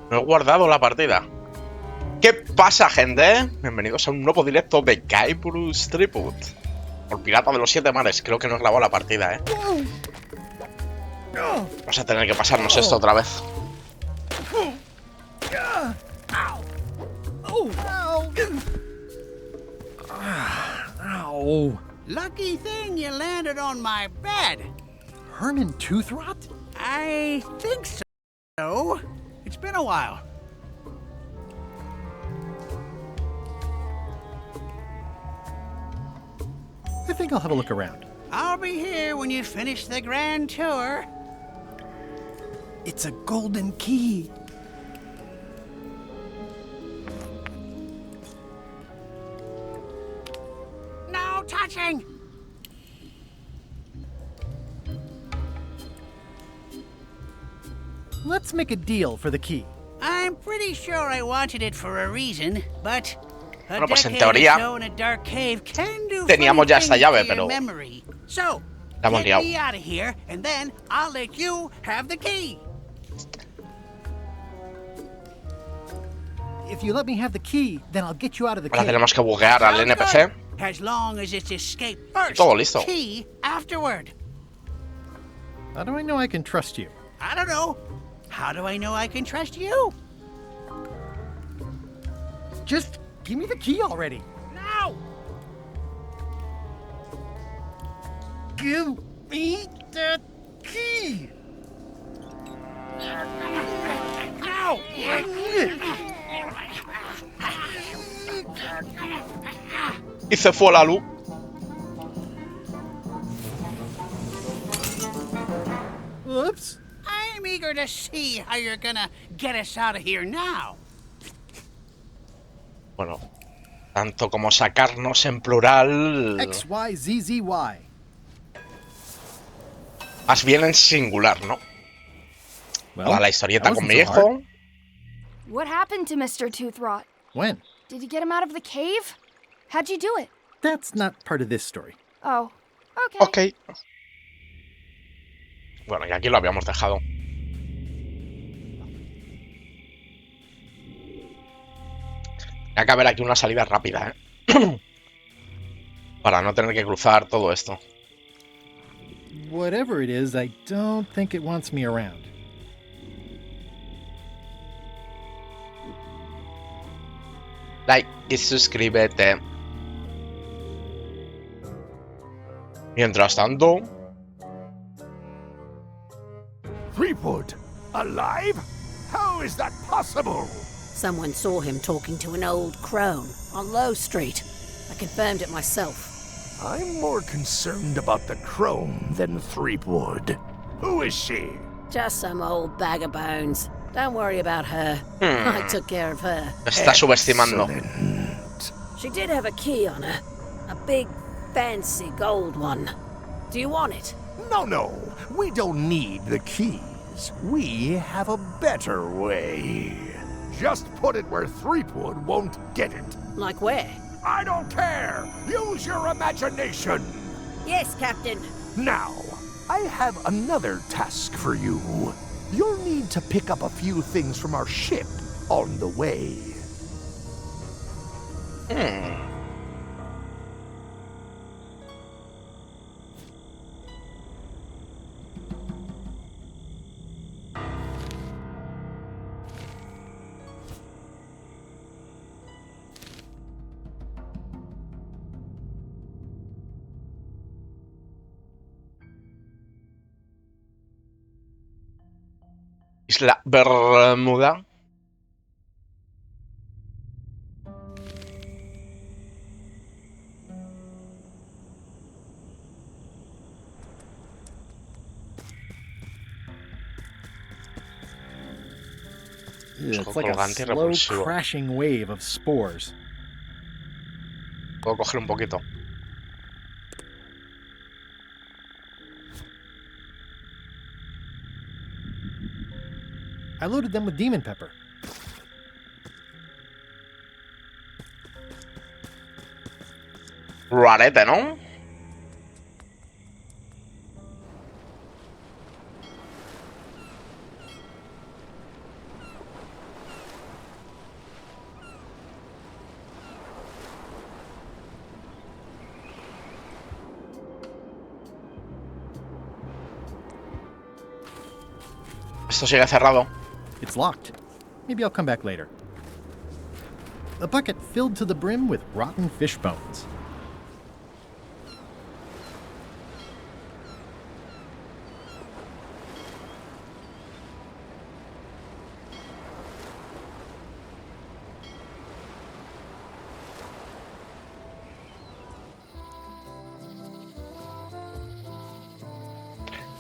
No he guardado la partida. ¿Qué pasa, gente? Bienvenidos a un nuevo directo de Capitulo Tribut. Por Pirata de los Siete Mares. Creo que no he grabado la partida, ¿eh? Vamos a tener que pasarnos esto otra vez. Ow. Lucky thing you landed on my bed. Herman Toothrot? I think so. It's been a while. I think I'll have a look around. I'll be here when you finish the grand tour. It's a golden key. No touching! Let's make a deal for the key. I'm pretty sure I wanted it for a reason, but a Bueno, pues en decade or teoría so in a dark cave can do teníamos funny ya esta things llave, to your pero memory. So, la hemos get liado. me out of here, and then I'll let you have the key. If you let me have the key, then I'll get you out of the Ahora cave. tenemos que buguear al NPC. As long as it's escape first, Todo listo. key afterward. How do I know I can trust you? I don't know. How do I know I can trust you? Just give me the key already. No! Give me the key. No! Y se fue la luz. Whoops. I'm eager to see how you're gonna get us out of here now. Bueno, tanto como sacarnos en plural, X, Y, Z, Z, Y. más bien en singular, ¿no? Toda la historieta that con wasn't mi so hard. hijo. What happened to Mr. Toothrot? When? Did you get him out of the cave? How'd you do it? That's not part of this story. Oh, okay. Ok. Bueno, y aquí lo habíamos dejado. Hay que haber aquí una salida rápida, ¿eh? Para no tener que cruzar todo esto. Whatever it is, I don't think it wants me around. Like y suscríbete. Mientras tanto, Threepwood? Alive? How is that possible? Someone saw him talking to an old crone on Low Street. I confirmed it myself. I'm more concerned about the crone than Threepwood. Who is she? Just some old bag of bones. Don't worry about her. I took care of her. me está subestimando. Excellent. She did have a key on her. A big, fancy gold one. Do you want it? No. We don't need the keys. We have a better way. Just put it where Threepwood won't get it. Like where? I don't care. Use your imagination. Yes, Captain. Now, I have another task for you. You'll need to pick up a few things from our ship on the way. Isla Bermuda. It's like a Colgante slow repulsivo. crashing wave of spores. Puedo coger un poquito. I loaded them with demon pepper. Rarete, ¿no? Esto sigue cerrado. It's locked. Maybe I'll come back later. A bucket filled to the brim with rotten fish bones.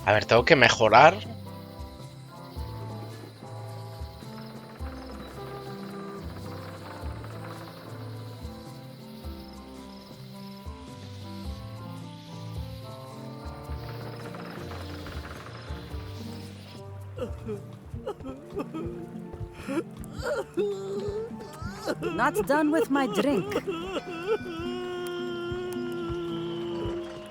A ver, tengo que mejorar. Not done with my drink.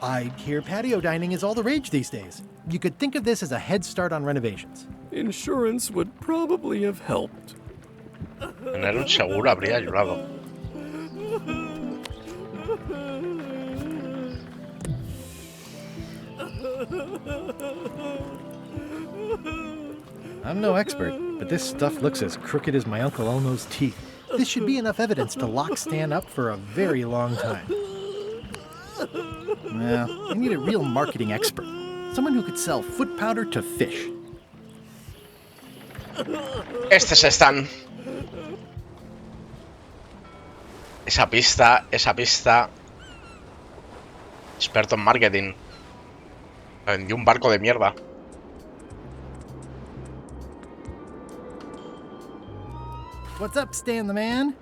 I hear patio dining is all the rage these days. You could think of this as a head start on renovations. Insurance would probably have helped. Tener un seguro habría ayudado. I'm no expert, but this stuff looks as crooked as my Uncle Elmo's teeth. This should be enough evidence to lock Stan up for a very long time. Well, I need a real marketing expert. Someone who could sell foot powder to fish. Este es Stan. Esa pista. Experto en marketing. Me vendió un barco de mierda. What's up, Stan the man?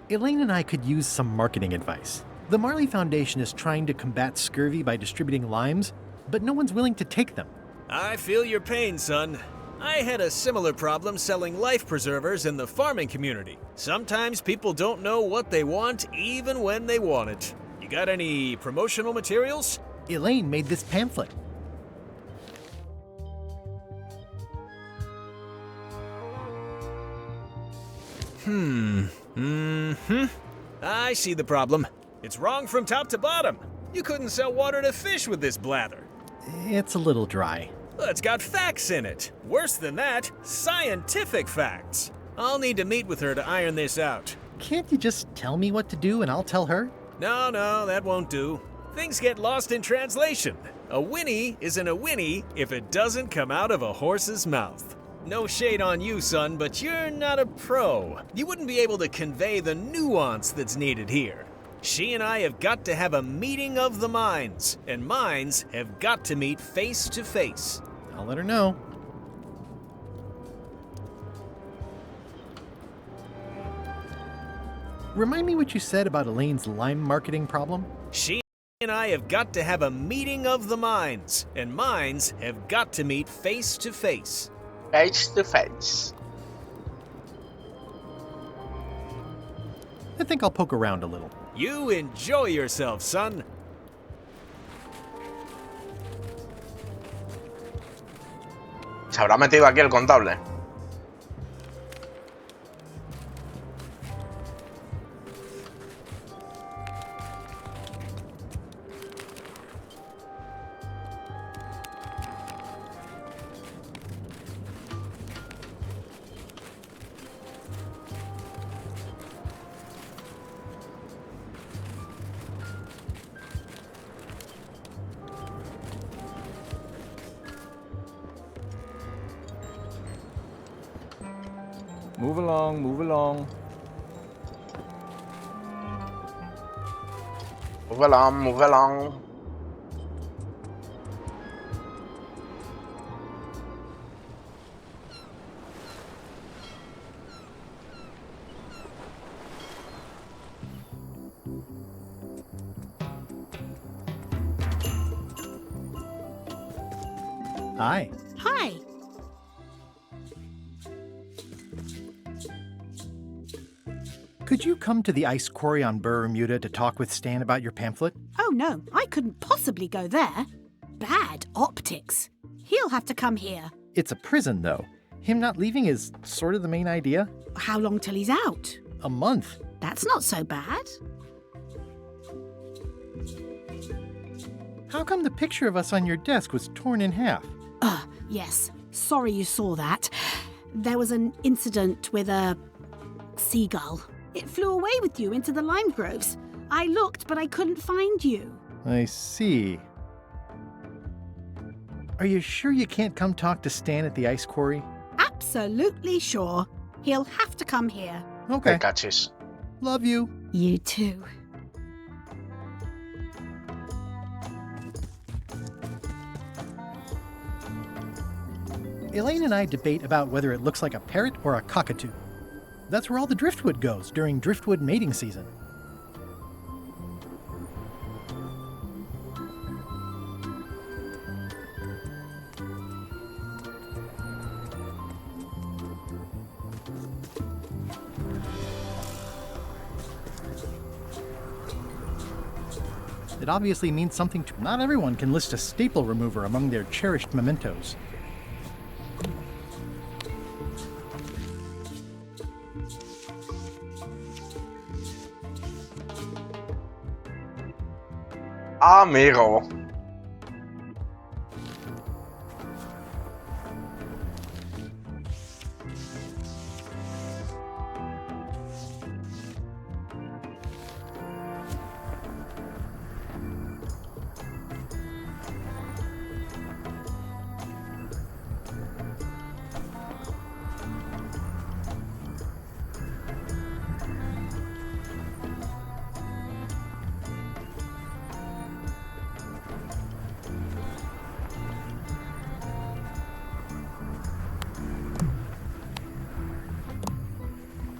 Elaine and I could use some marketing advice. The Marley Foundation is trying to combat scurvy by distributing limes, but no one's willing to take them. I feel your pain, son. I had a similar problem selling life preservers in the farming community. Sometimes people don't know what they want even when they want it. You got any promotional materials? Elaine made this pamphlet. I see the problem. It's wrong from top to bottom. You couldn't sell water to fish with this blather. It's a little dry. Well, it's got facts in it. Worse than that, scientific facts. I'll need to meet with her to iron this out. Can't you just tell me what to do and I'll tell her? No, that won't do. Things get lost in translation. A whinny isn't a whinny if it doesn't come out of a horse's mouth. No shade on you, son, but you're not a pro. You wouldn't be able to convey the nuance that's needed here. She and I have got to have a meeting of the minds, and minds have got to meet face to face. I'll let her know. Remind me what you said about Elaine's lime marketing problem? She and I have got to have a meeting of the minds, and minds have got to meet face to face. Face to face. I think I'll poke around a little. You enjoy yourself, son. Se habrá metido aquí el contable. Move along, move along. Move along, move along. Hi. Hi. Could you come to the ice quarry on Bermuda to talk with Stan about your pamphlet? Oh no, I couldn't possibly go there. Bad optics. He'll have to come here. It's a prison, though. Him not leaving is sort of the main idea. How long till he's out? A month. That's not so bad. How come the picture of us on your desk was torn in half? Yes. Sorry you saw that. There was an incident with a seagull. It flew away with you into the lime groves. I looked, but I couldn't find you. I see. Are you sure you can't come talk to Stan at the ice quarry? Absolutely sure. He'll have to come here. Okay. Cachis. Love you. You too. Elaine and I debate about whether it looks like a parrot or a cockatoo. That's where all the driftwood goes during driftwood mating season. It obviously means something to... Not everyone can list a staple remover among their cherished mementos. Amigo.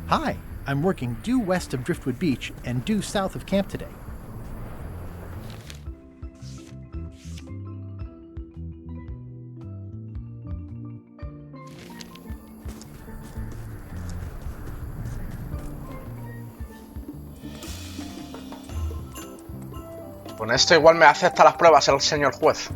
Hi, I'm working due west of Driftwood Beach and due south of camp today. Con esto igual me acepta las pruebas el señor juez.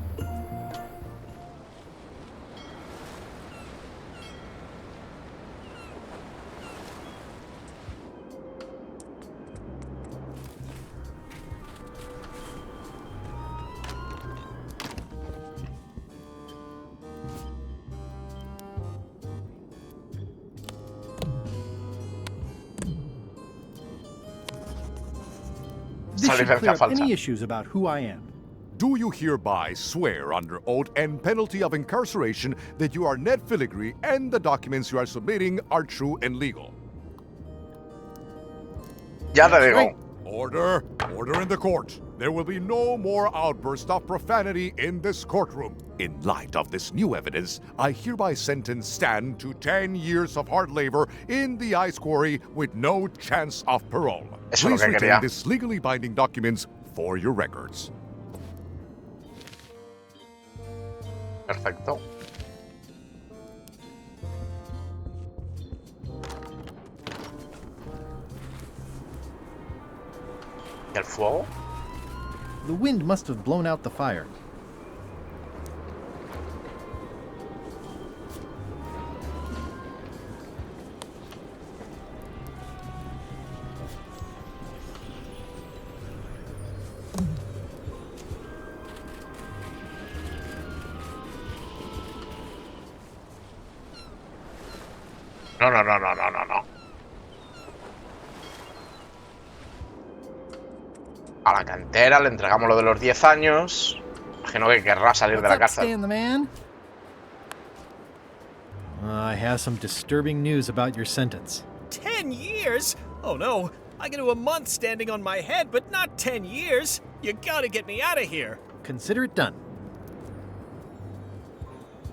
This should clear up any issues about who I am. Do you hereby swear under oath and penalty of incarceration that you are Ned Filigree and the documents you are submitting are true and legal? Ya te digo. Order! Order in the court. There will be no more outbursts of profanity in this courtroom. In light of this new evidence, I hereby sentence Stan to 10 years of hard labor in the ice quarry with no chance of parole. Eso es Please lo que retain quería. these legally binding documents for your records. Perfecto. ¿Y el fuego? The wind must have blown out the fire. No. A la cantera le entregamos lo de los 10 años. Imagino que querrá salir de la cárcel. Stan the man? I have some disturbing news about your sentence. 10 years? Oh no, I can do a month standing on my head, but not 10 years. You gotta get me out of here. Consider it done.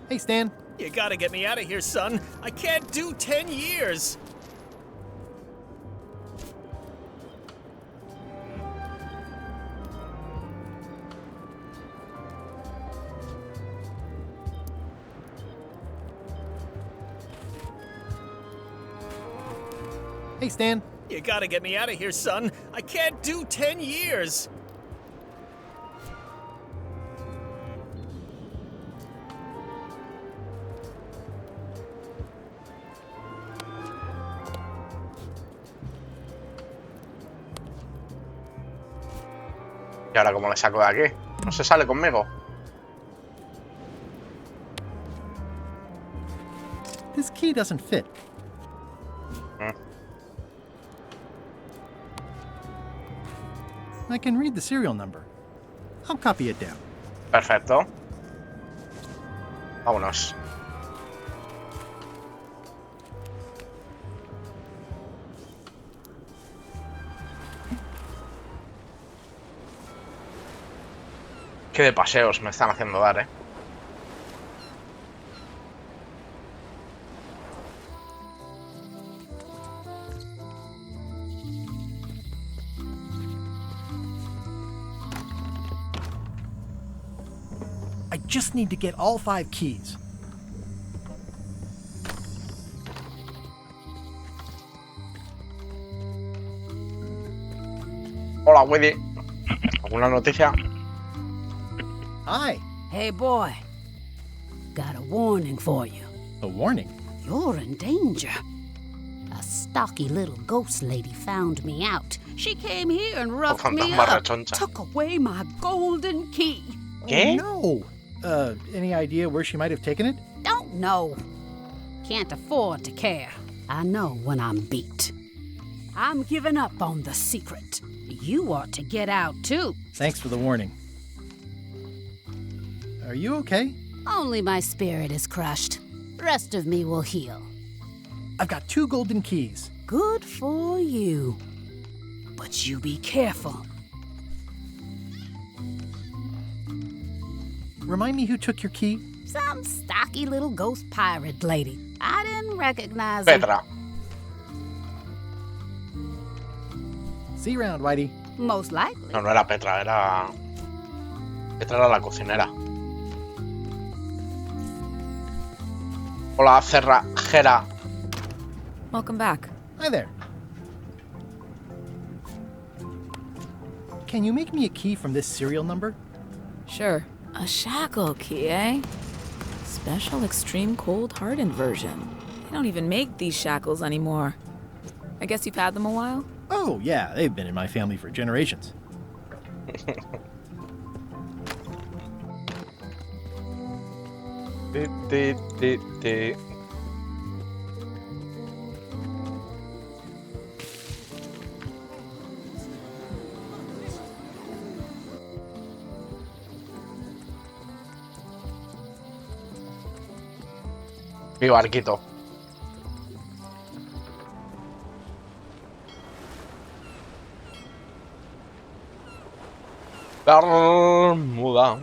Hey, Stan. You gotta get me out of here, son. I can't do 10 years. Hey, Stan. You gotta get me out of here, son. I can't do 10 years. ¿Y ahora cómo le saco de aquí? No se sale conmigo. This key doesn't fit. I can read the serial number. I'll copy it down. Perfecto. Vámonos. Qué de paseos me están haciendo dar, ¿eh? I just need to get all 5 keys. Hola, Willy. ¿Alguna noticia? Hi. Hey, boy. Got a warning for you. A warning? You're in danger. A stocky little ghost lady found me out. She came here and roughed me fantasma up. rechoncha. Took away my golden key. ¿Qué? Oh, no. Any idea where she might have taken it? Don't know. Can't afford to care. I know when I'm beat. I'm giving up on the secret. You ought to get out, too. Thanks for the warning. Are you okay? Only my spirit is crushed. Rest of me will heal. I've got 2 golden keys. Good for you. But you be careful. Remind me who took your key? Some stocky little ghost pirate lady. I didn't recognize her. Petra. See you around, Whitey. Most likely. No, no era Petra, era... Petra era la cocinera. Hola, cerrajera. Welcome back. Hi there. Can you make me a key from this serial number? Sure. A shackle key, eh? Special extreme cold hardened version. They don't even make these shackles anymore. I guess you've had them a while? Oh, yeah, they've been in my family for generations. Mi barquito. Bermuda.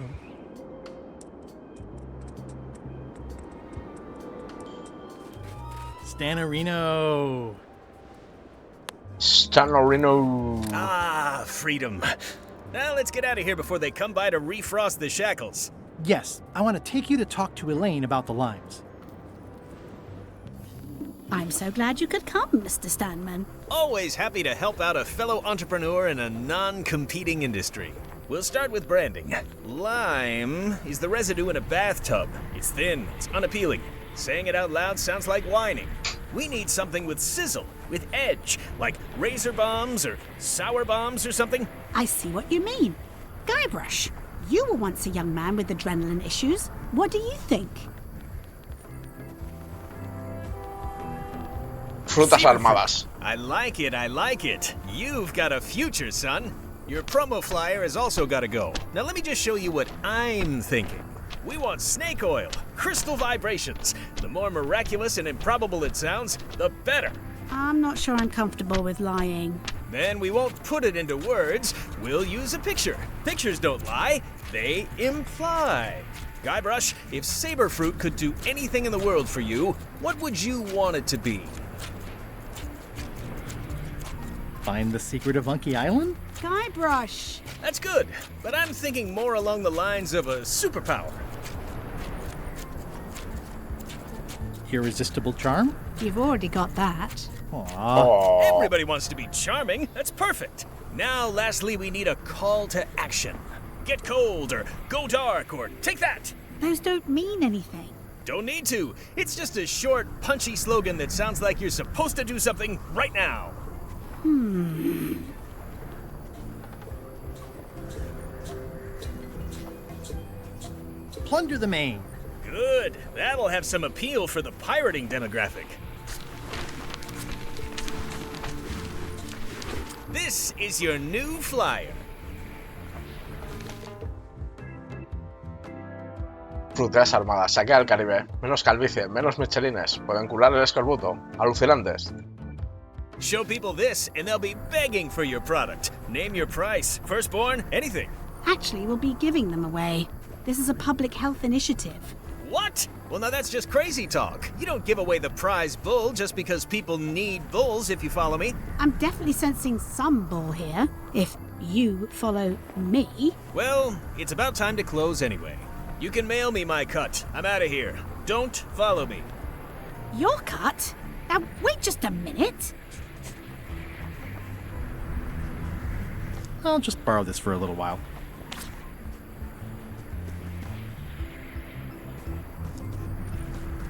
Stanarino. Stanarino. Ah, freedom. Now let's get out of here before they come by to refrost the shackles. Yes, I want to take you to talk to Elaine about the limes. I'm so glad you could come, Mr. Stanman. Always happy to help out a fellow entrepreneur in a non-competing industry. We'll start with branding. Lime is the residue in a bathtub. It's thin, it's unappealing. Saying it out loud sounds like whining. We need something with sizzle, with edge, like razor bombs or sour bombs or something. I see what you mean. Guybrush, you were once a young man with adrenaline issues. What do you think? Frutas armadas. I like it, I like it. You've got a future, son. Your promo flyer has also got to go. Now let me just show you what I'm thinking. We want snake oil, crystal vibrations. The more miraculous and improbable it sounds, the better. I'm not sure I'm comfortable with lying. Then we won't put it into words. We'll use a picture. Pictures don't lie, they imply. Guybrush, if Saberfruit could do anything in the world for you, what would you want it to be? Find the secret of Monkey Island? Guybrush! That's good, but I'm thinking more along the lines of a superpower. Irresistible charm? You've already got that. Aww. Everybody wants to be charming. That's perfect. Now, lastly, we need a call to action. Get cold, or go dark, or take that. Those don't mean anything. Don't need to. It's just a short, punchy slogan that sounds like you're supposed to do something right now. plunder the main. Good. That'll have some appeal for the pirating demographic. This is your new flyer. Fruteras armadas, saquea al Caribe. Menos calvicie, menos michelines. Pueden curar el escorbuto. Alucinantes. Show people this, and they'll be begging for your product. Name your price. Firstborn, anything. Actually, we'll be giving them away. This is a public health initiative. What? Well, now that's just crazy talk. You don't give away the prize bull just because people need bulls, if you follow me. I'm definitely sensing some bull here, if you follow me. Well, it's about time to close anyway. You can mail me my cut. I'm out of here. Don't follow me. Your cut? Now, wait just a minute. I'll just borrow this for a little while.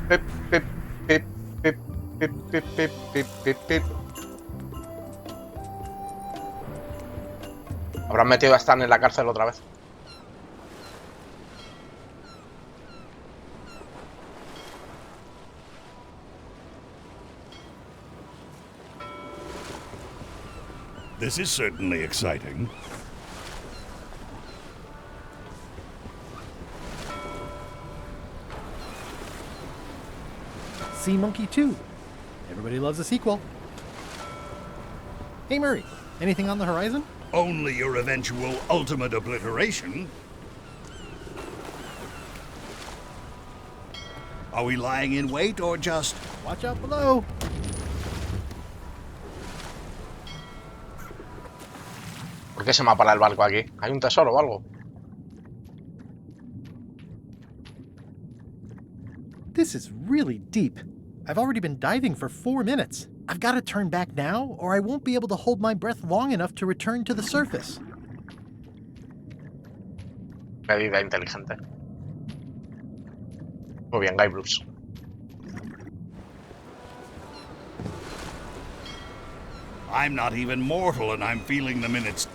Pip, pip, pip, pip, pip, pip, pip, pip, pip, pip. Habrán metido a Stan en la cárcel otra vez. This is certainly exciting. Sea Monkey 2. Everybody loves a sequel. Hey Murray, anything on the horizon? Only your eventual ultimate obliteration. Are we lying in wait or just... Watch out below. ¿Por qué se me ha parado el barco aquí? ¿Hay un tesoro o algo? This is really deep. I've already been diving for 4 minutes. I've got to turn back now, or I won't be able to hold my breath long enough to return to the surface. Medida inteligente. Muy bien, Guy Bruce. I'm not even mortal and I'm feeling the minutes.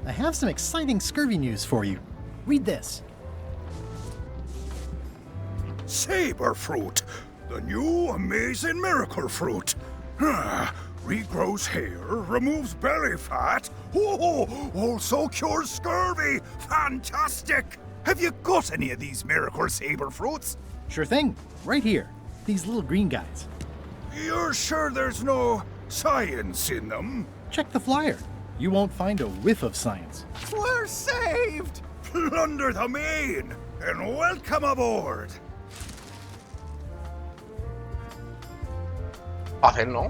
I have some exciting scurvy news for you. Read this. Saber fruit, the new amazing miracle fruit. Regrows hair, removes belly fat. Also cures scurvy. Fantastic! Have you got any of these miracle saber fruits? Sure thing. Right here. These little green guys. You're sure there's no science in them? Check the flyer. You won't find a whiff of science. We're saved! Plunder the main and welcome aboard! Fácil, ¿no?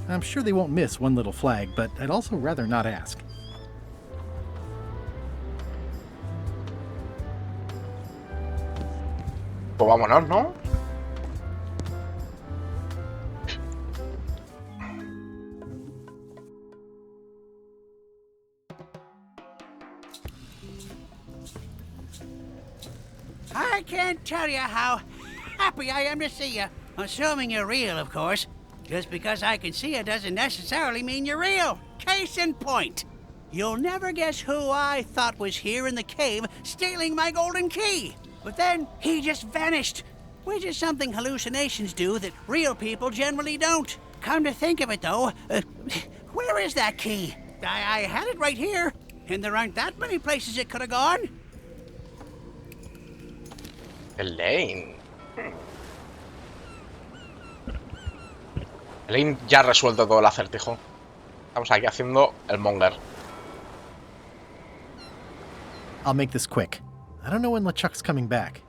I'm sure they won't miss one little flag, but I'd also rather not ask. Pues vámonos, ¿no? I can't tell you how happy I am to see you. Assuming you're real, of course. Just because I can see you doesn't necessarily mean you're real. Case in point. You'll never guess who I thought was here in the cave stealing my golden key. But then he just vanished. Which is something hallucinations do that real people generally don't. Come to think of it, though, where is that key? I had it right here, and there aren't that many places it could have gone. Elaine. Elaine ya ha resuelto todo el acertijo. Estamos aquí haciendo el monger. I'll make this quick. I don't know when LeChuck's coming back.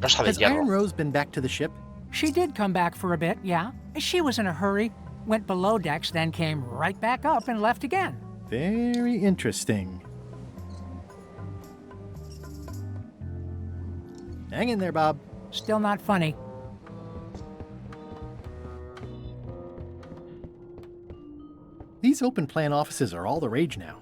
Cosa de Has Iron hierro. Rose been back to the ship? She did come back for a bit, yeah. She was in a hurry, went below decks, then came right back up and left again. Very interesting. Hang in there, Bob. Still not funny. These open plan offices are all the rage now.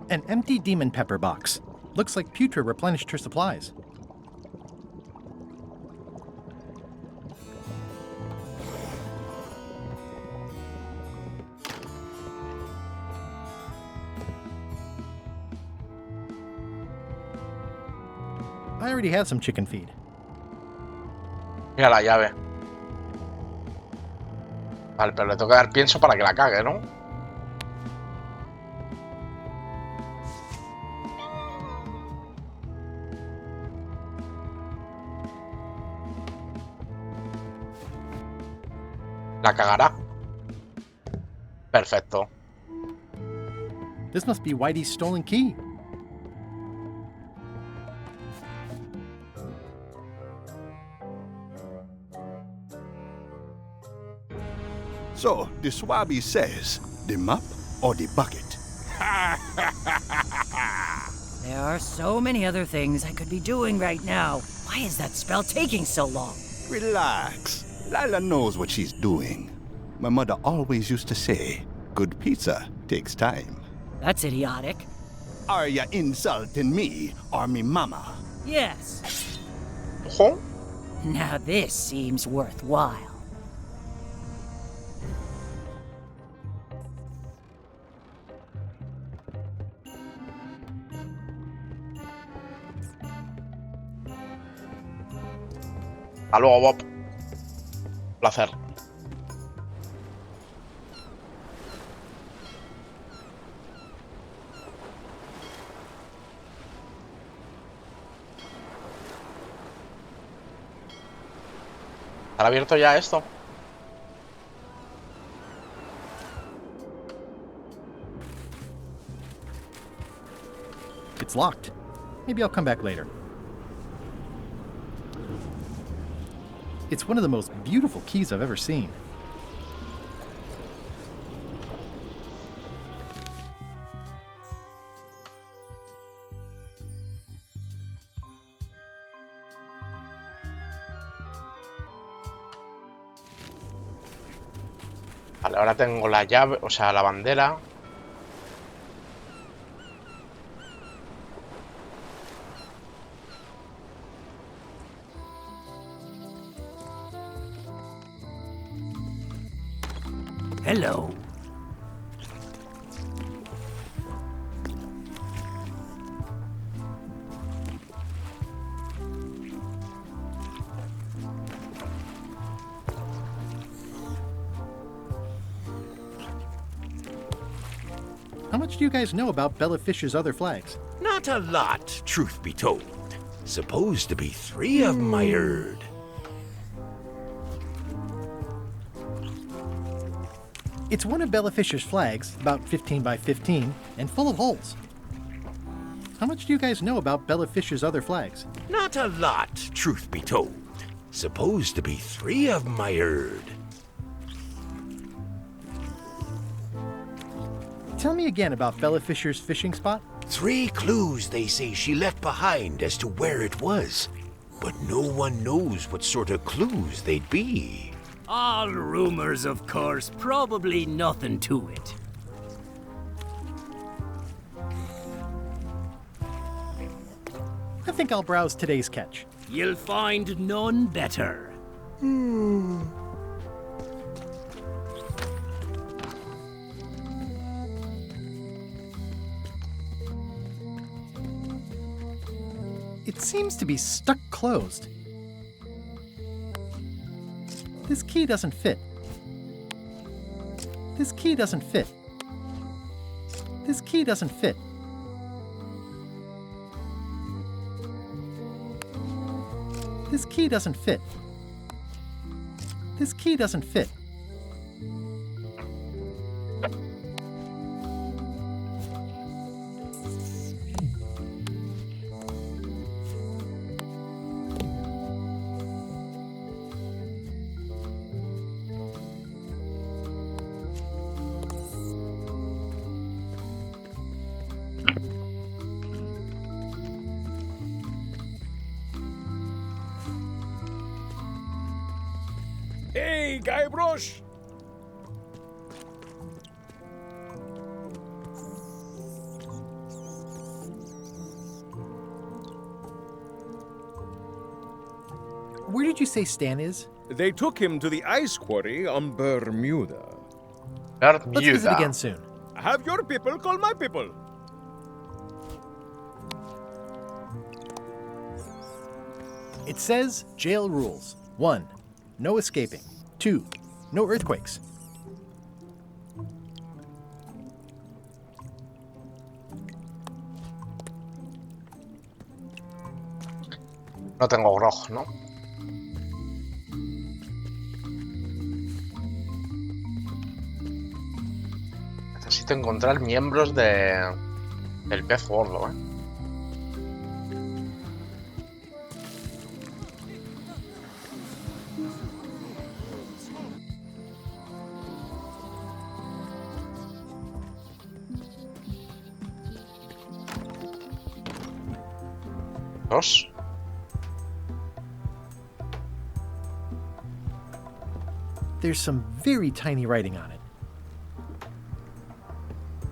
An empty demon pepper box. Looks like Putra replenished her supplies. I already had some chicken feed. Mira la llave. Vale, pero le tengo que dar pienso para que la cague, ¿no? La cagará. Perfecto. This must be Whitey's stolen key. So, the Swabby says, the mop or the bucket? There are so many other things I could be doing right now. Why is that spell taking so long? Relax. Lila knows what she's doing. My mother always used to say, good pizza takes time. That's idiotic. Are you insulting me or me mama? Yes. Huh? Now this seems worthwhile. Hasta luego, Bob. Placer. ¿Está abierto ya esto? It's locked. Maybe I'll come back later. It's one of the most beautiful keys I've ever seen. Vale, ahora tengo la llave, o sea, la bandera. Hello. How much do you guys know about Bella Fish's other flags? Not a lot, truth be told. Supposed to be 3 of 'em, I heard. It's one of Bella Fisher's flags, about 15 by 15, and full of holes. How much do you guys know about Bella Fisher's other flags? Not a lot, truth be told. Supposed to be 3 of 'em, I heard. Tell me again about Bella Fisher's fishing spot. 3 clues they say she left behind as to where it was. But no one knows what sort of clues they'd be. All rumors, of course. Probably nothing to it. I think I'll browse today's catch. You'll find none better. It seems to be stuck closed. This key doesn't fit. This key doesn't fit. This key doesn't fit. This key doesn't fit. This key doesn't fit. Hey, Guybrush! Where did you say Stan is? They took him to the ice quarry on Bermuda. Let's visit again soon. Have your people call my people. It says jail rules. 1. No escaping. 2. No earthquakes. No tengo grog, ¿no? Necesito encontrar miembros del pez gordo, ¿eh? Dos. There's some very tiny writing on it.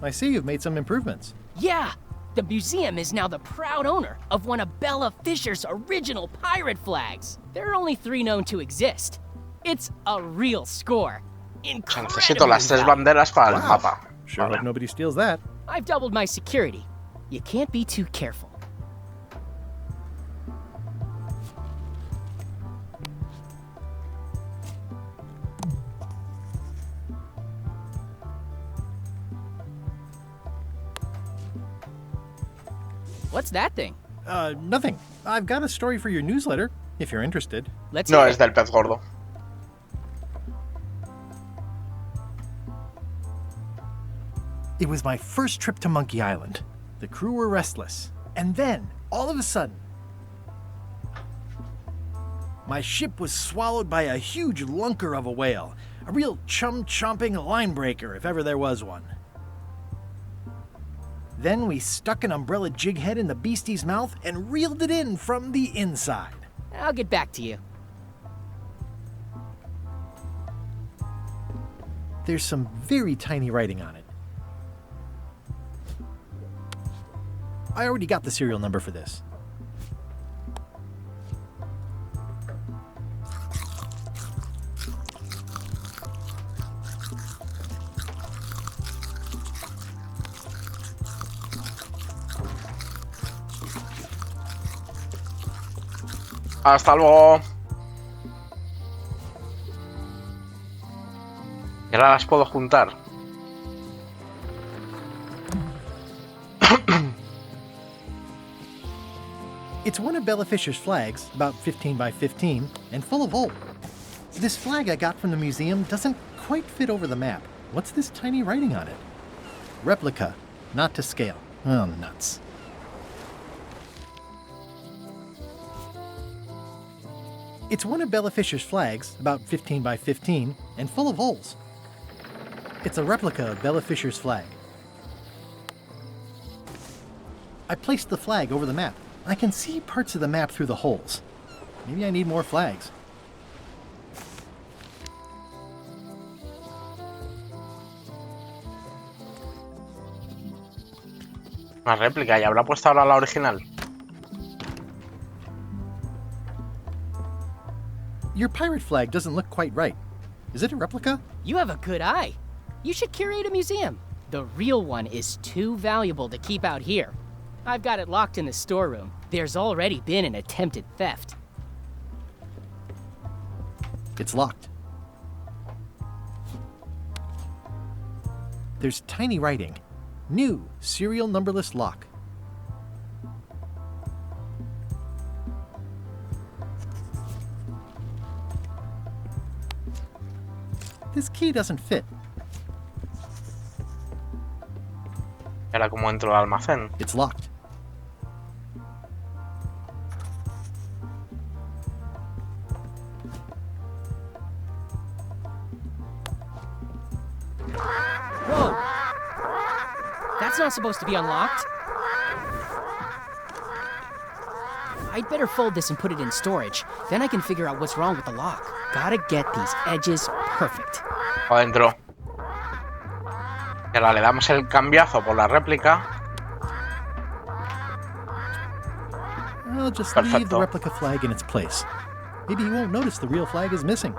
I see you've made some improvements. Yeah! The museum is now the proud owner of one of Bella Fisher's original pirate flags. There are only 3 known to exist. It's a real score. Necesito las 3 banderas para el mapa. Sure hope nobody steals that. I've doubled my security. You can't be too careful. What's that thing? Nothing. I've got a story for your newsletter, if you're interested. Let's No, hear es it. del pez gordo. It was my first trip to Monkey Island. The crew were restless. And then, all of a sudden, my ship was swallowed by a huge lunker of a whale. A real chum-chomping line breaker, if ever there was one. Then we stuck an umbrella jig head in the beastie's mouth and reeled it in from the inside. I'll get back to you. There's some very tiny writing on it. I already got the serial number for this. Hasta luego. Y ahora las puedo juntar. It's one of Bella Fisher's flags, about 15 by 15, and full of holes. This flag I got from the museum doesn't quite fit over the map. What's this tiny writing on it? Replica, not to scale. Oh, nuts. It's one of Bella Fisher's flags, about 15 by 15, and full of holes. It's a replica of Bella Fisher's flag. I placed the flag over the map. I can see parts of the map through the holes. Maybe I need more flags. Una réplica, ¿y habrá puesto ahora la original? Your pirate flag doesn't look quite right. Is it a replica? You have a good eye. You should curate a museum. The real one is too valuable to keep out here. I've got it locked in the storeroom. There's already been an attempted theft. It's locked. There's tiny writing. New serial numberless lock. This key doesn't fit. Era como entro al almacén. It's locked. Whoa! That's not supposed to be unlocked. I'd better fold this and put it in storage. Then I can figure out what's wrong with the lock. Gotta get these edges perfect. Adentro. Y ahora le damos el cambiazo por la réplica. I'll just leave the replica flag in its place. Maybe he won't notice the real flag is missing.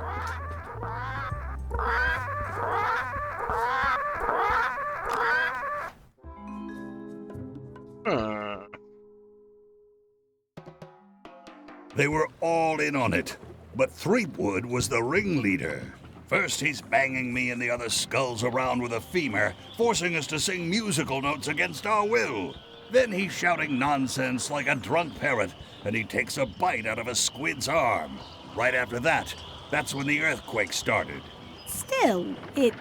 They were all in on it, but Threepwood was the ringleader. First he's banging me and the other skulls around with a femur, forcing us to sing musical notes against our will. Then he's shouting nonsense like a drunk parrot, and he takes a bite out of a squid's arm. Right after that, that's when the earthquake started. Still, it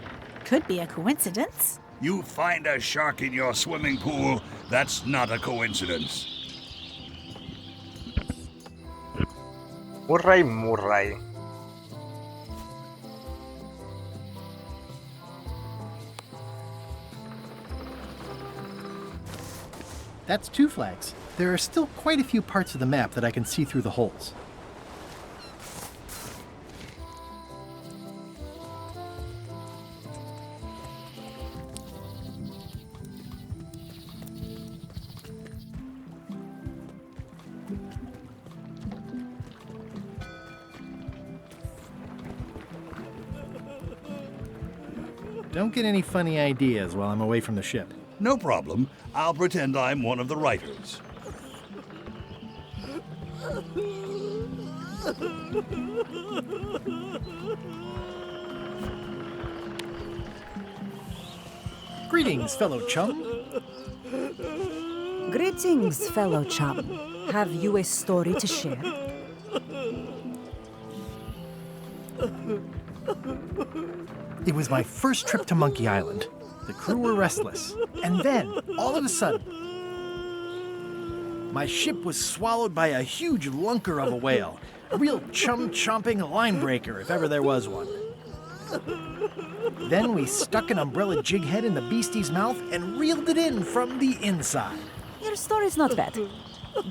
could be a coincidence. You find a shark in your swimming pool, that's not a coincidence. Murray. That's 2 flags. There are still quite a few parts of the map that I can see through the holes. Don't get any funny ideas while I'm away from the ship. No problem. I'll pretend I'm one of the writers. Greetings, fellow chum. Greetings, fellow chum. Have you a story to share? It was my first trip to Monkey Island. The crew were restless. And then, all of a sudden, my ship was swallowed by a huge lunker of a whale. A real chum-chomping line breaker, if ever there was one. Then we stuck an umbrella jig head in the beastie's mouth and reeled it in from the inside. Your story's not bad,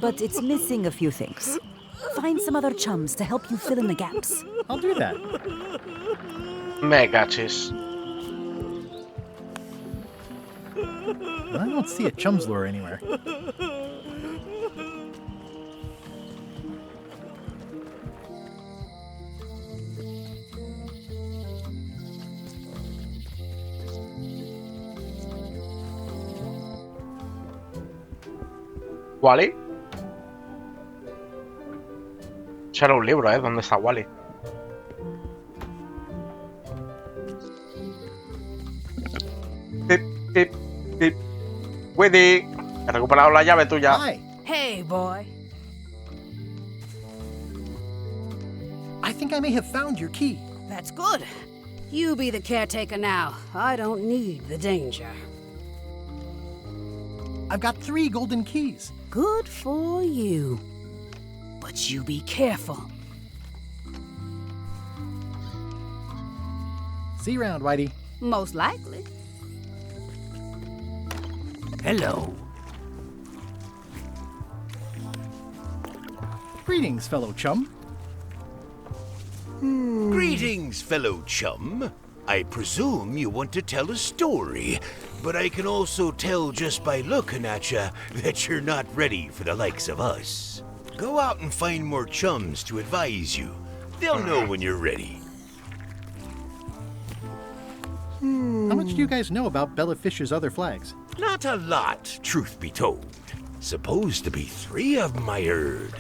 but it's missing a few things. Find some other chums to help you fill in the gaps. I'll do that. Me cachis. I don't see a chum's lure anywhere. ¿Wally? Eso era un libro, ¿eh? ¿Dónde está Wally? Pip, pip, pip. Widdy, he recuperado la llave tuya. Hey, boy. I think I may have found your key. That's good. You be the caretaker now. I don't need the danger. I've got 3 golden keys. Good for you. But you be careful. See you around, Whitey. Most likely. Hello. Greetings, fellow chum. Greetings, fellow chum. I presume you want to tell a story, but I can also tell just by looking at you that you're not ready for the likes of us. Go out and find more chums to advise you. They'll know when you're ready. How much do you guys know about Bella Fish's other flags? Not a lot, truth be told. Supposed to be 3 of them, I heard.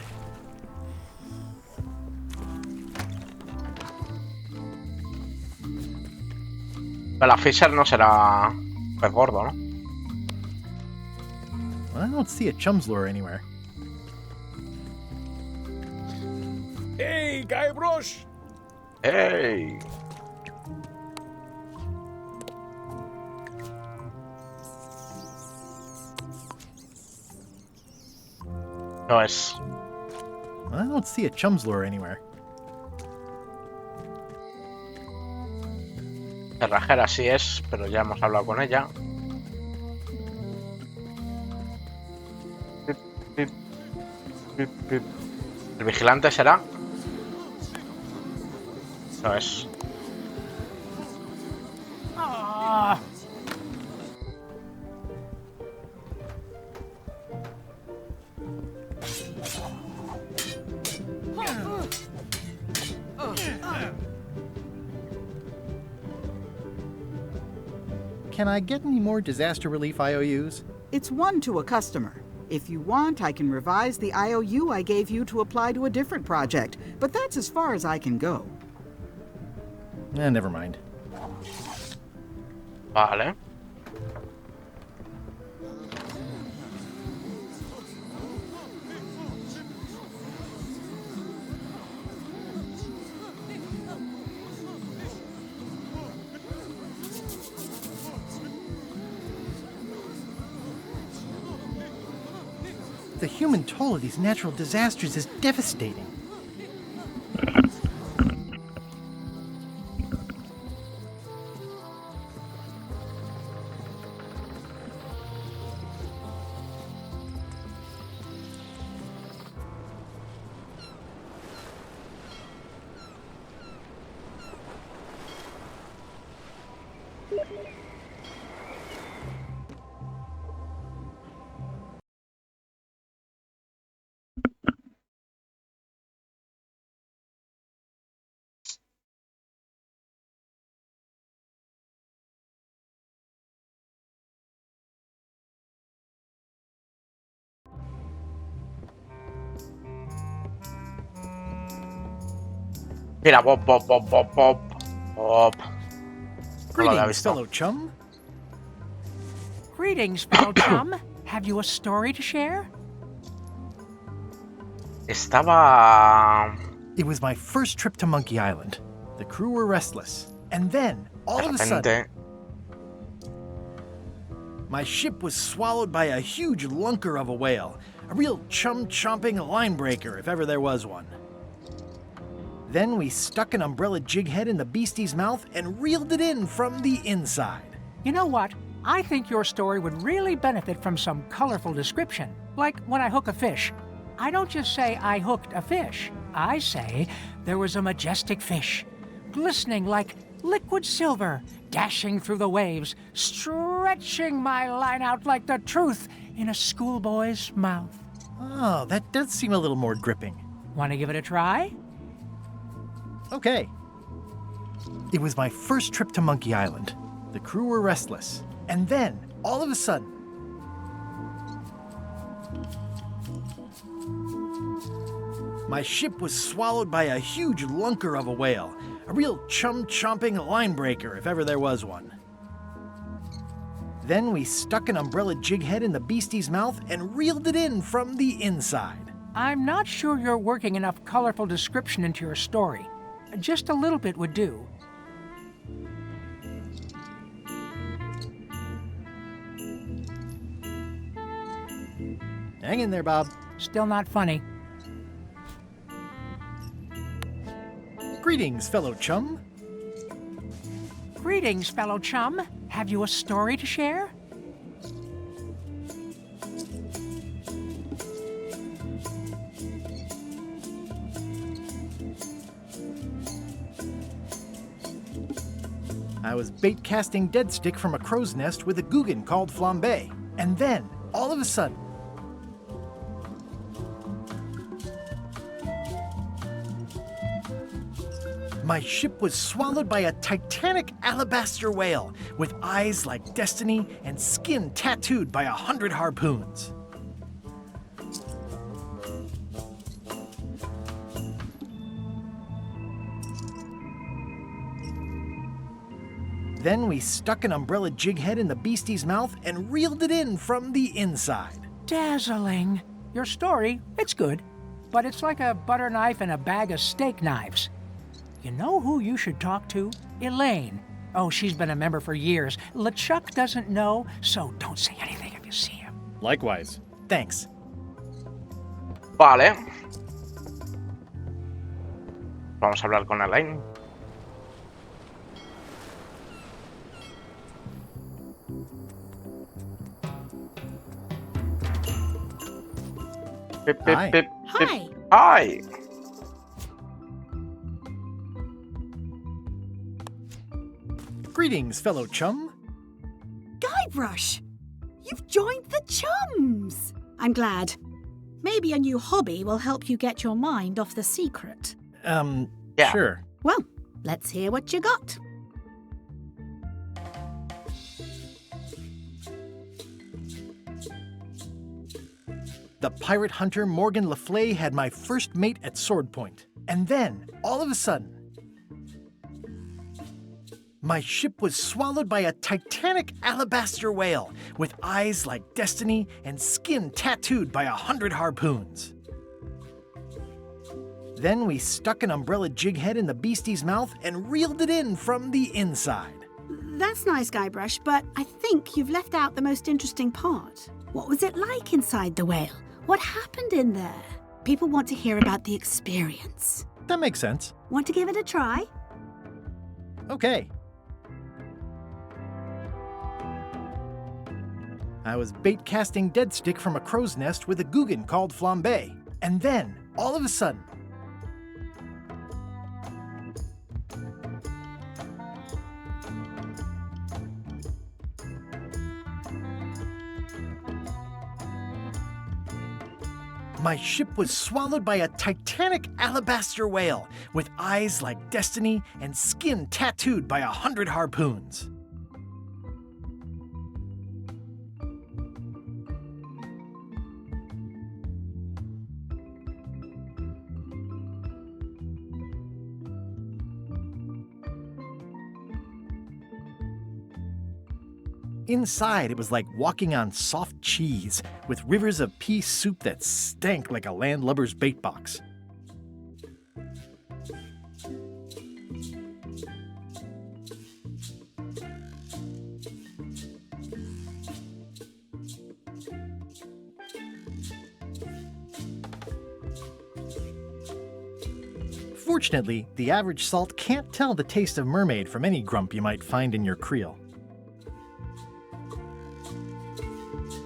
Bella Fisher no será pez gordo, ¿no? I don't see a chum's lure anywhere. Hey, Guybrush! Hey. No es. I don't see a chum's lure anywhere. Cerrajera sí es, pero ya hemos hablado con ella. Pip, pip. ¿El vigilante será? No es. Ah. Can I get any more disaster relief IOUs? It's 1 to a customer. If you want, I can revise the IOU I gave you to apply to a different project, but that's as far as I can go. Never mind. Vale. The human toll of these natural disasters is devastating. Mira, Bob. No lo había Greetings, visto. fellow chum. Greetings, fellow chum. Have you a story to share? Estaba... It was my first trip to Monkey Island. The crew were restless. And then, all of a sudden, my ship was swallowed by a huge lunker of a whale. A real chum-chomping line breaker, if ever there was one. Then we stuck an umbrella jig head in the beastie's mouth and reeled it in from the inside. You know what? I think your story would really benefit from some colorful description. Like when I hook a fish. I don't just say I hooked a fish. I say there was a majestic fish, glistening like liquid silver, dashing through the waves, stretching my line out like the truth in a schoolboy's mouth. Oh, that does seem a little more gripping. Want to give it a try? Okay. It was my first trip to Monkey Island. The crew were restless. And then, all of a sudden, my ship was swallowed by a huge lunker of a whale. A real chum-chomping line breaker, if ever there was one. Then we stuck an umbrella jig head in the beastie's mouth and reeled it in from the inside. I'm not sure you're working enough colorful description into your story. Just a little bit would do. Hang in there, Bob. Still not funny. Greetings, fellow chum. Greetings, fellow chum. Have you a story to share? I was bait casting dead stick from a crow's nest with a Guggen called Flambe. And then, all of a sudden, my ship was swallowed by a titanic alabaster whale with eyes like destiny and skin tattooed by 100 harpoons. Then we stuck an umbrella jig head in the beastie's mouth and reeled it in from the inside. Dazzling. Your story, it's good, but it's like a butter knife and a bag of steak knives. You know who you should talk to? Elaine. Oh, she's been a member for years. LeChuck doesn't know, so don't say anything if you see him. Likewise. Thanks. Vale. Vamos a hablar con Elaine. Hi. Hi. Hi. Greetings, fellow chum. Guybrush, you've joined the chums. I'm glad. Maybe a new hobby will help you get your mind off the secret. Yeah. Sure. Well, let's hear what you got. The pirate hunter Morgan Le Fay had my first mate at sword point. And then, all of a sudden, my ship was swallowed by a titanic alabaster whale with eyes like destiny and skin tattooed by 100 harpoons. Then we stuck an umbrella jig head in the beastie's mouth and reeled it in from the inside. That's nice, Guybrush, but I think you've left out the most interesting part. What was it like inside the whale? What happened in there? People want to hear about the experience. That makes sense. Want to give it a try? Okay. I was bait casting dead stick from a crow's nest with a Guggen called Flambe. And then, all of a sudden, my ship was swallowed by a titanic alabaster whale with eyes like destiny and skin tattooed by 100 harpoons. Inside, it was like walking on soft cheese, with rivers of pea soup that stank like a landlubber's bait box. Fortunately, the average salt can't tell the taste of mermaid from any grump you might find in your creel.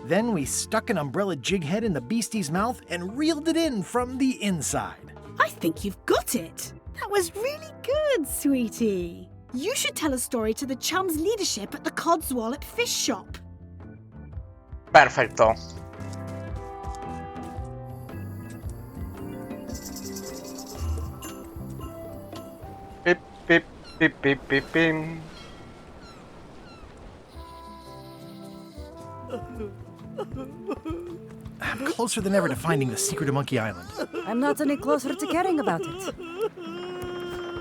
Then we stuck an umbrella jig head in the beastie's mouth and reeled it in from the inside. I think you've got it. That was really good, sweetie. You should tell a story to the chums' leadership at the Codswallop Fish Shop. Perfecto. Pip, pip, pip, pip, pip, pip. I'm closer than ever to finding the secret of Monkey Island. I'm not any closer to caring about it.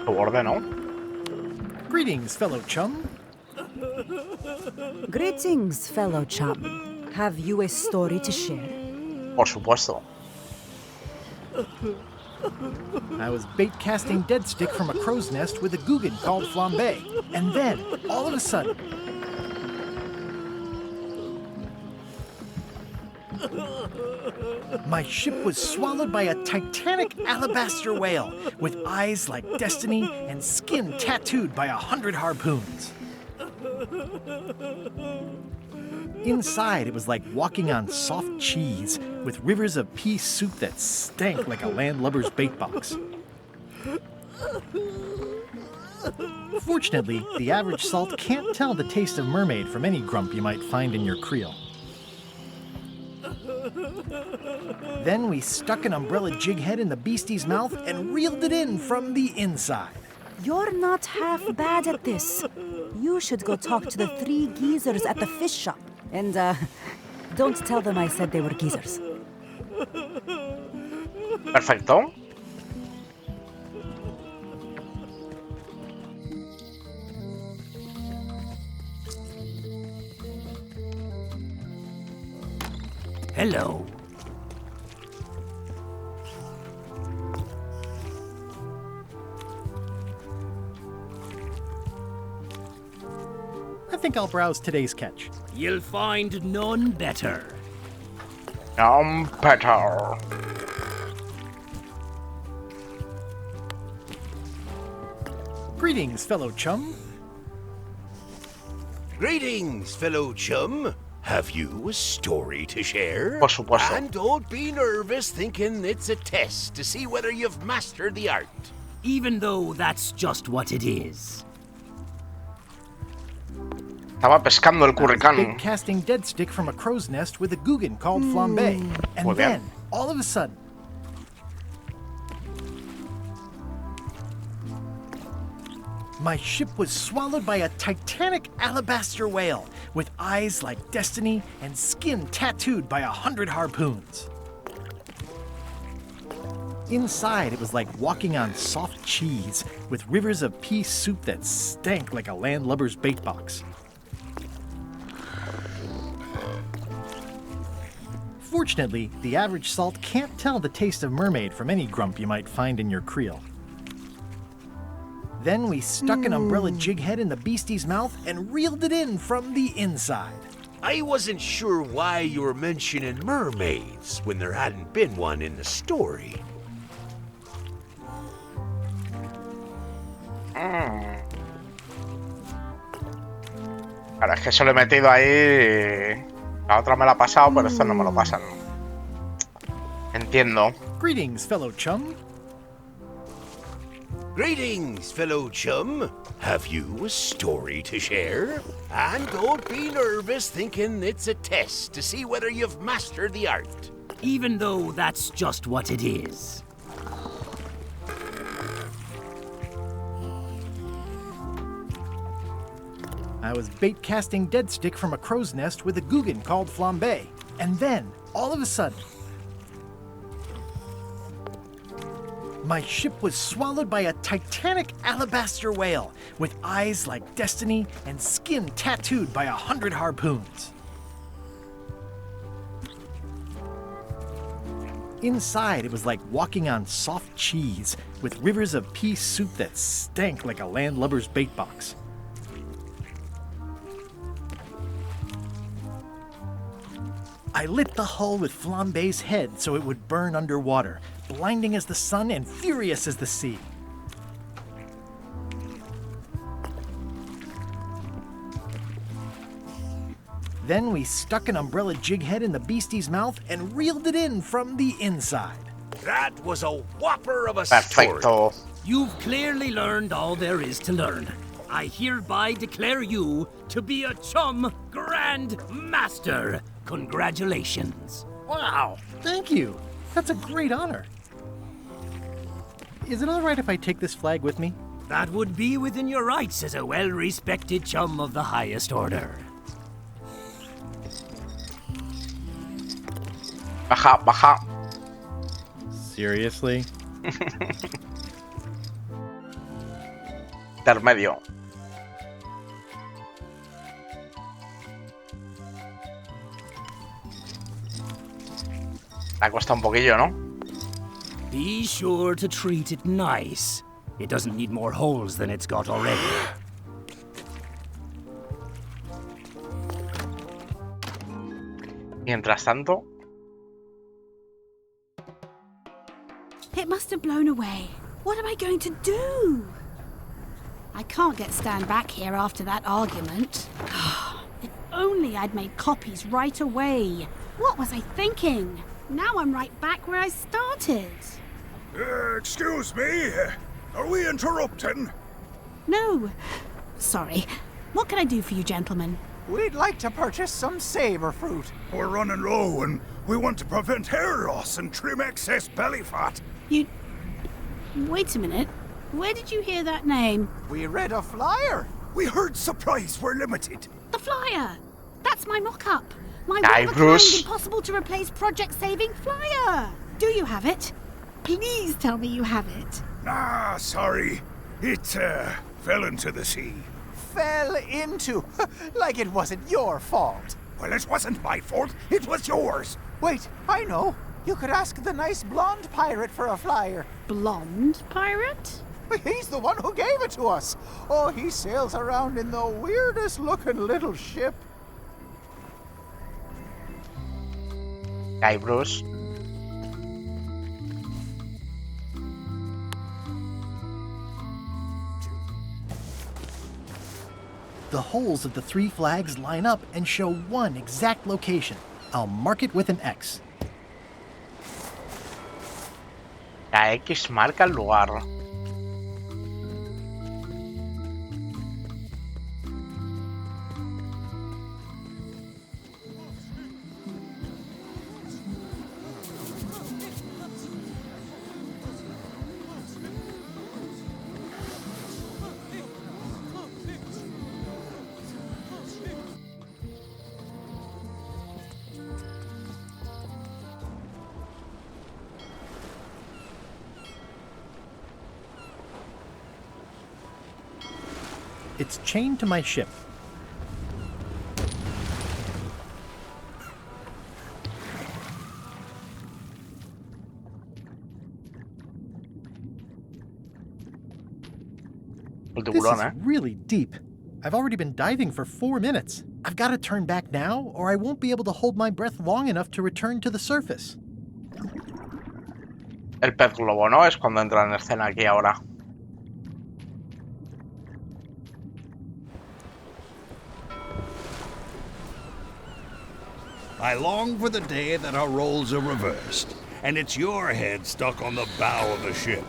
Ordeno. Greetings, fellow chum. Greetings, fellow chum. Have you a story to share? Por supuesto. I was bait casting dead stick from a crow's nest with a Guggen called Flambe. And then, all of a sudden, my ship was swallowed by a titanic alabaster whale with eyes like destiny and skin tattooed by 100 harpoons. Inside, it was like walking on soft cheese with rivers of pea soup that stank like a landlubber's bait box. Fortunately, the average salt can't tell the taste of mermaid from any grump you might find in your creel. Then we stuck an umbrella jig head in the beastie's mouth and reeled it in from the inside. You're not half bad at this. You should go talk to the 3 geezers at the fish shop. And, don't tell them I said they were geezers. Perfecto. Hello. I think I'll browse today's catch. You'll find none better. Better. Greetings, fellow chum. Greetings, fellow chum. Have you a story to share? Por supuesto. And don't be nervous thinking it's a test to see whether you've mastered the art. Even though that's just what it is. Estaba pescando el Big curricán. casting dead stick from a crow's nest with a Guggen called Flambe. And Muy bien. then, all of a sudden, my ship was swallowed by a titanic alabaster whale with eyes like destiny and skin tattooed by 100 harpoons. Inside, it was like walking on soft cheese with rivers of pea soup that stank like a landlubber's bait box. Fortunately, the average salt can't tell the taste of mermaid from any grump you might find in your creel. Then we stuck an umbrella jig head in the beastie's mouth and reeled it in from the inside. I wasn't sure why you were mentioning mermaids when there hadn't been one in the story. Claro, es que eso lo he metido ahí. La otra me la ha pasado, pero esto no me lo pasan. Entiendo. Greetings, fellow chum. Greetings, fellow chum. Have you a story to share? And don't be nervous thinking it's a test to see whether you've mastered the art. Even though that's just what it is. I was bait casting dead stick from a crow's nest with a Guggen called Flambe. And then, all of a sudden, my ship was swallowed by a titanic alabaster whale with eyes like destiny and skin tattooed by 100 harpoons. Inside, it was like walking on soft cheese with rivers of pea soup that stank like a landlubber's bait box. I lit the hull with Flambe's head so it would burn underwater, blinding as the sun and furious as the sea. Then we stuck an umbrella jig head in the beastie's mouth and reeled it in from the inside. That was a whopper of a story. Perfecto. You've clearly learned all there is to learn. I hereby declare you to be a Chum Grand Master. Congratulations. Wow, thank you. That's a great honor. Is it all right if I take this flag with me? That would be within your rights as a well-respected chum of the highest order. Baja, baja. Seriously? Intermedio. La cuesta un poquillo, ¿no? Be sure to treat it nice. It doesn't need more holes than it's got already. Mientras tanto... It must have blown away. What am I going to do? I can't get Stan back here after that argument. If only I'd made copies right away. What was I thinking? Now I'm right back where I started. Excuse me? Are we interrupting? No. Sorry. What can I do for you, gentlemen? We'd like to purchase some saber fruit. We're running low and we want to prevent hair loss and trim excess belly fat. Wait a minute. Where did you hear that name? We read a flyer. We heard supplies were limited. The flyer! That's my mock-up. My Aye, one-of-a-kind, Bruce. impossible-to-replace project-saving flyer. Do you have it? Please tell me you have it. Ah, sorry. It, fell into the sea. Fell into. Like it wasn't your fault. Well, it wasn't my fault. It was yours. Wait, I know. You could ask the nice blonde pirate for a flyer. Blonde pirate? He's the one who gave it to us. Oh, he sails around in the weirdest-looking little ship. Hey, Bruce. The The holes of the 3 flags line up and show one exact location. I'll mark it with an X. La X marca el lugar. It's chained to my ship. This is really deep. I've already been diving for 4 minutes. I've got to turn back now, or I won't be able to hold my breath long enough to return to the surface. El pez globo, ¿no? Es cuando entra en escena aquí ahora. I long for the day that our roles are reversed, and it's your head stuck on the bow of the ship.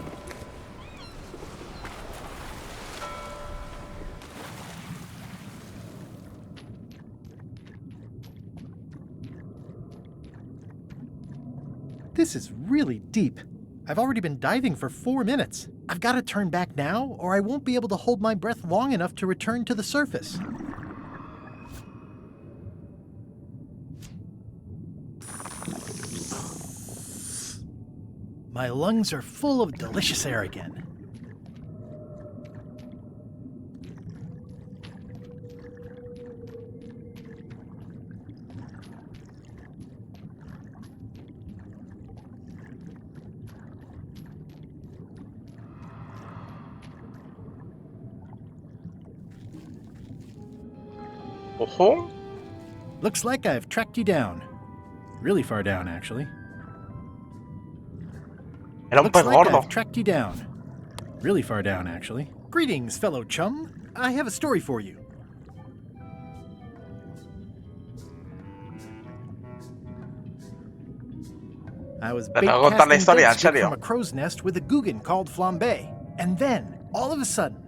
This is really deep. I've already been diving for 4 minutes. I've got to turn back now, or I won't be able to hold my breath long enough to return to the surface. My lungs are full of delicious air again. Ojo. Looks like I've tracked you down. Really far down, actually. Era un pez gordo. I've tracked you down. Really far down, actually. Greetings, fellow chum. I have a story for you. I was bait casting dead stick from a crow's nest with a Guggen called Flambe. And then, all of a sudden,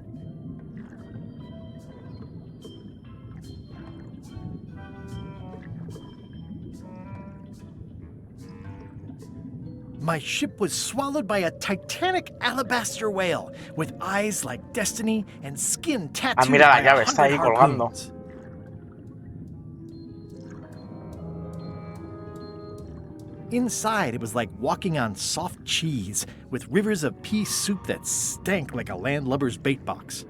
my ship was swallowed by a titanic alabaster whale with eyes like destiny and skin tattooed mira, by la llave está ahí 100 colgando. harpoons. Inside, it was like walking on soft cheese with rivers of pea soup that stank like a landlubber's bait box.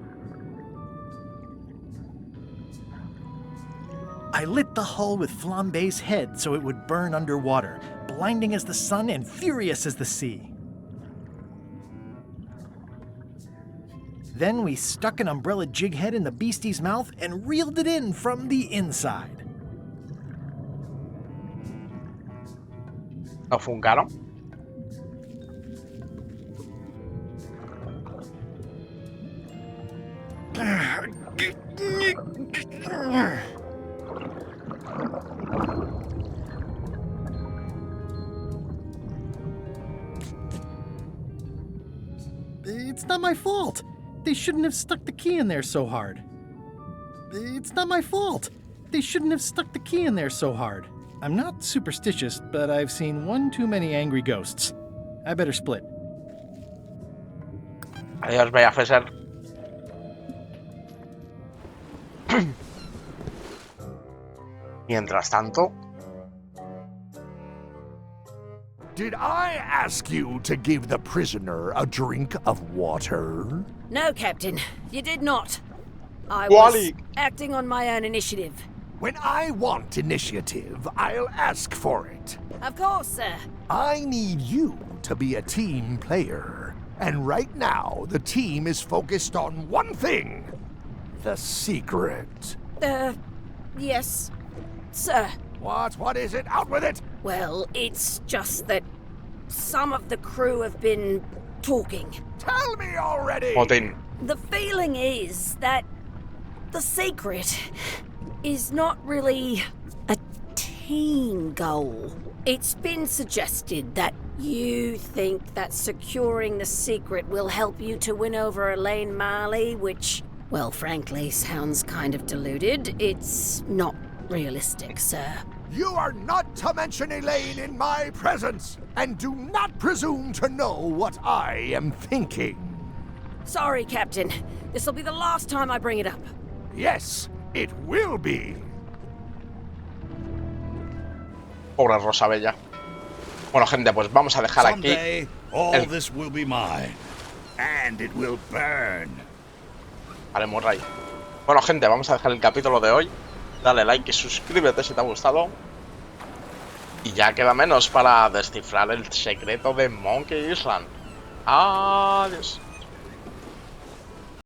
I lit the hull with Flambe's head so it would burn underwater, blinding as the sun and furious as the sea. Then we stuck an umbrella jig head in the beastie's mouth and reeled it in from the inside. ¿No funcaron? It's not my fault. They shouldn't have stuck the key in there so hard. It's not my fault. They shouldn't have stuck the key in there so hard. I'm not superstitious, but I've seen one too many angry ghosts. I better split. Adiós, Bella Fesser. Mientras tanto. Did I ask you to give the prisoner a drink of water? No, Captain, you did not. I Wally. was acting on my own initiative. When I want initiative, I'll ask for it. Of course, sir. I need you to be a team player. And right now, the team is focused on one thing. The secret. Yes, sir. What is it? Out with it! Well, it's just that some of the crew have been talking. Tell me already! Motín. The feeling is that The secret is not really a team goal. It's been suggested that you think that securing the secret will help you to win over Elaine Marley, which, well, frankly, sounds kind of deluded. It's not realistic, sir. You are not to mention Elaine in my presence, and do not presume to know what I am thinking. Sorry, Captain. This'll be the last time I bring it up. Yes, it will be. Pobre Rosabella. Bueno, gente, pues vamos a dejar aquí. Someday, all this will be mine, and it will burn. Vale, Murray. Bueno, gente, vamos a dejar el capítulo de hoy. Dale like y suscríbete si te ha gustado. Y ya queda menos para descifrar el secreto de Monkey Island. Adiós.